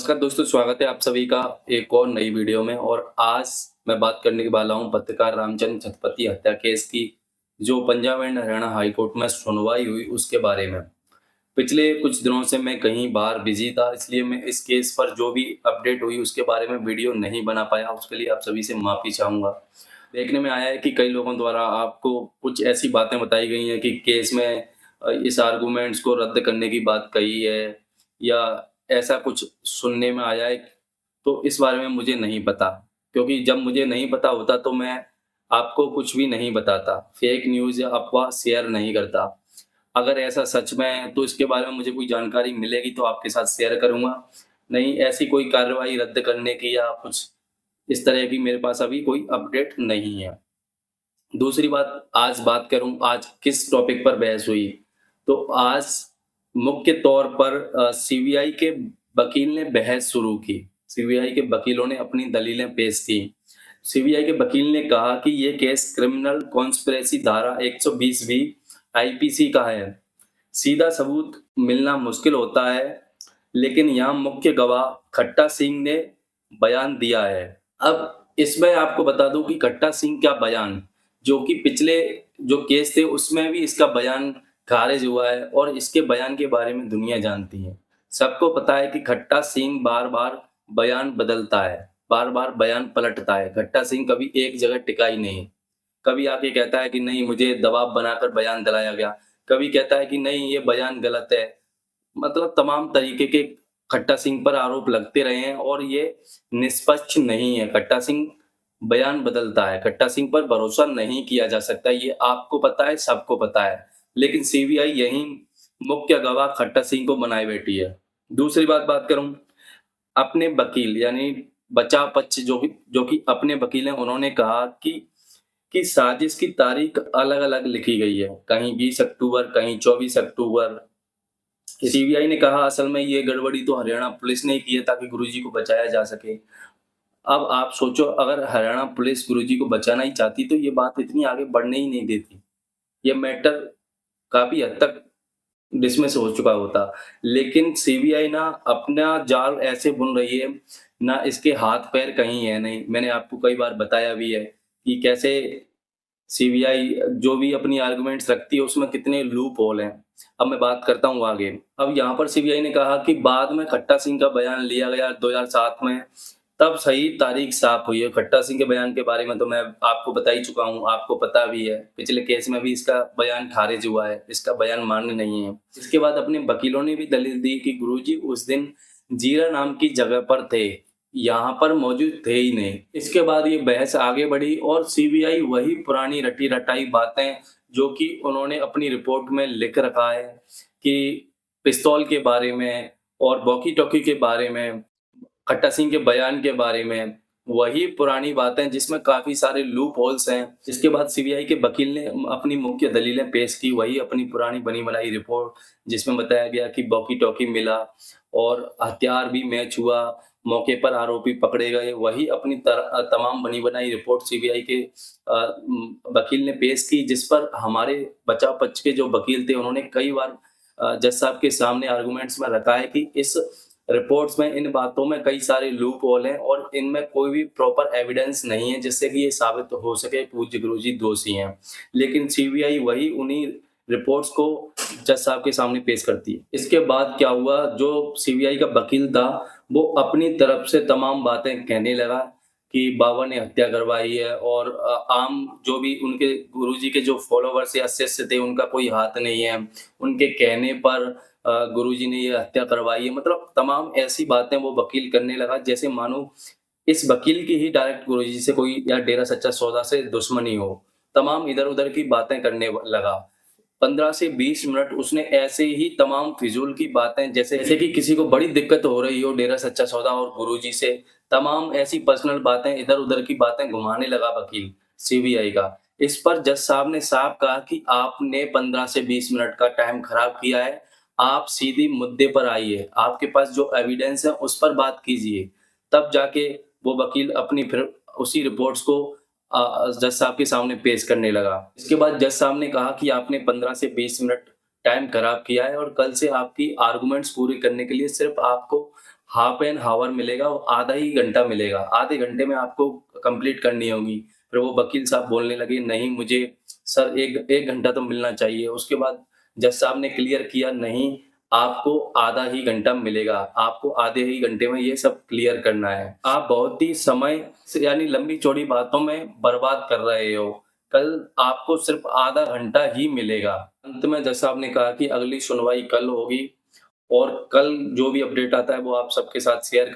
नमस्कार दोस्तों, स्वागत है आप सभी का एक और नई वीडियो में। और आज मैं बात करने वाला हूं पत्रकार रामचंद्र छत्रपति हत्या केस की, जो Punjab and Haryana high court में सुनवाई हुई उसके बारे में। पिछले कुछ दिनों से मैं कहीं बाहर बिजी था, इसलिए मैं इस केस पर जो भी अपडेट हुई उसके बारे में वीडियो नहीं बना पाया। उसके लिए आप सभी से माफ़ी चाहूँगा। देखने में आया है कि कई लोगों द्वारा आपको कुछ ऐसी बातें बताई गई हैं कि केस में इस आर्गुमेंट्स को रद्द करने की बात कही है, या ऐसा कुछ सुनने में आया है। तो इस बारे में मुझे नहीं पता, क्योंकि जब मुझे नहीं पता होता तो मैं आपको कुछ भी नहीं बताता, फेक न्यूज़ या अफ़वाह शेयर नहीं करता। अगर ऐसा सच में है तो इसके बारे में मुझे कोई जानकारी मिलेगी तो आपके साथ शेयर करूँगा। नहीं, ऐसी कोई कार्रवाई रद्द करने की या कुछ इस तरह की मेरे पास अभी कोई अपडेट नहीं है। दूसरी बात, आज बात करूँ आज किस टॉपिक पर बहस हुई, तो आज मुख्य तौर पर सीबीआई के वकील ने बहस शुरू की। सीबीआई के वकीलों ने अपनी दलीलें पेश की। सीबीआई के वकील ने कहा कि ये केस क्रिमिनल कॉन्स्पिरेसी धारा 120 बी आईपीसी का है। सीधा सबूत मिलना मुश्किल होता है, लेकिन यहाँ मुख्य गवाह खट्टा सिंह ने बयान दिया है। अब इसमें आपको बता दूं कि खट्टा सिंह का बयान, जो कि पिछले जो केस थे उसमें भी इसका बयान खारिज हुआ है, और इसके बयान के बारे में दुनिया जानती है। सबको पता है कि खट्टा सिंह बार-बार बयान बदलता है, बार-बार बयान पलटता है। खट्टा सिंह कभी एक जगह टिका ही नहीं। कभी आके कहता है कि नहीं, मुझे दबाव बनाकर बयान दिलाया गया। कभी कहता है कि नहीं, ये बयान गलत है। मतलब तमाम तरीके के खट्टा सिंह पर आरोप लगते रहे हैं, और ये निष्पक्ष नहीं है। खट्टा सिंह बयान बदलता है, खट्टा सिंह पर भरोसा नहीं किया जा सकता, ये आपको पता है, सबको पता है। लेकिन सीबीआई यही मुख्य गवाह खट्टा सिंह को बनाए बैठी है। दूसरी बात करूं, अपने वकील यानी बचाव पक्ष जो कि अपने वकील हैं, उन्होंने कहा कि साजिश की तारीख अलग-अलग लिखी गई है। कहीं 20 अक्टूबर, कहीं 24 अक्टूबर। सीबीआई ने कहा असल में ये गड़बड़ी तो हरियाणा पुलिस ने ही की है ताकि गुरुजी को बचाया जा सके। अब आप सोचो, अगर हरियाणा पुलिस गुरुजी को बचाना ही चाहती तो ये बात इतनी आगे बढ़ने ही नहीं देती। ये मैटर काफ़ी हद तक डिसमिस हो चुका होता। लेकिन सीबीआई ना अपना जाल ऐसे बुन रही है, ना इसके हाथ-पैर कहीं है नहीं। मैंने आपको कई बार बताया भी है कि कैसे सीबीआई जो भी अपनी आर्गुमेंट्स रखती है उसमें कितने लूप होल हैं। अब मैं बात करता हूँ आगे। अब यहाँ पर सीबीआई ने कहा कि बाद में खट्टा सिंह का बयान लिया गया 2007 में, तब सही तारीख साफ हुई है। खट्टा सिंह के बयान के बारे में तो मैं आपको बता ही चुका हूँ, आपको पता भी है। पिछले केस में भी इसका बयान खारिज हुआ है, इसका बयान मान्य नहीं है। इसके बाद अपने वकीलों ने भी दलील दी कि गुरुजी उस दिन जीरा नाम की जगह पर थे, यहाँ पर मौजूद थे ही नहीं। इसके बाद ये बहस आगे बढ़ी और सीबीआई वही पुरानी रटी-रटाई बातें, जो कि उन्होंने अपनी रिपोर्ट में लिख रखा है कि पिस्तौल के बारे में और वॉकी-टॉकी के बारे में, खट्टा सिंह के बयान के बारे में, वही पुरानी बातें जिसमें काफ़ी सारे लूप होल्स हैं। इसके बाद सीबीआई के वकील ने अपनी मुख्य दलीलें पेश की, वही अपनी पुरानी बनी-बनाई रिपोर्ट, जिसमें बताया गया कि वॉकी-टॉकी मिला और हथियार भी मैच हुआ, मौके पर आरोपी पकड़े गए। वही अपनी तमाम बनी-बनाई रिपोर्ट सीबीआई के वकील ने पेश की, जिस पर हमारे बचाव पक्ष के जो वकील थे उन्होंने कई बार जज साहब के सामने आर्गुमेंट्स में रखा है कि इस रिपोर्ट्स में, इन बातों में कई सारे लूप होल हैं और इनमें कोई भी प्रॉपर एविडेंस नहीं है जिससे कि ये साबित हो सके पूज्य गुरुजी दोषी हैं। लेकिन सीबीआई वही उन्हीं रिपोर्ट्स को जज साहब के सामने पेश करती है। इसके बाद क्या हुआ, जो सीबीआई का वकील था वो अपनी तरफ से तमाम बातें कहने लगा कि बाबा ने हत्या करवाई है, और आम जो भी उनके गुरुजी के जो फॉलोवर्स या शिष्य थे उनका कोई हाथ नहीं है। उनके कहने पर गुरुजी ने ये हत्या करवाई है। मतलब तमाम ऐसी बातें वो वकील करने लगा जैसे मानो इस वकील की ही डायरेक्ट गुरुजी से कोई या डेरा सच्चा सौदा से दुश्मनी हो। तमाम इधर-उधर की बातें करने लगा। 15 से 20 मिनट उसने ऐसे ही तमाम फिजूल की बातें, जैसे जैसे कि किसी को बड़ी दिक्कत हो रही हो डेरा सच्चा सौदा और गुरुजी से, तमाम ऐसी पर्सनल बातें, इधर-उधर की बातें घुमाने लगा वकील सीबीआई का। इस पर जज साहब ने साफ कहा कि आपने 15 से 20 मिनट का टाइम खराब किया है। आप सीधे मुद्दे पर आइए। आपके पास जो एविडेंस है उस पर बात कीजिए। तब जाके वो वकील अपनी फिर उसी रिपोर्ट्स को जज साहब के सामने पेश करने लगा। इसके बाद जज साहब ने कहा कि आपने 15 से 20 मिनट टाइम खराब किया है और कल से आपकी आर्गुमेंट्स पूरी करने के लिए सिर्फ आपको हाफ एन हावर मिलेगा, वो आधा ही घंटा मिलेगा। आधे घंटे में आपको कंप्लीट करनी होगी। फिर वो वकील साहब बोलने लगे, नहीं मुझे सर 1 घंटा तो मिलना चाहिए। उसके बाद जज साहब ने क्लियर किया, नहीं आपको आधा ही घंटा मिलेगा, आपको आधे ही घंटे में ये सब क्लियर करना है। आप बहुत ही समय से यानी लंबी-चौड़ी बातों में बर्बाद कर रहे हो। कल आपको सिर्फ आधा घंटा ही मिलेगा। अंत में जज साहब ने कहा कि अगली सुनवाई कल होगी और कल जो भी अपडेट आता है वो आप सबके साथ शेयर कर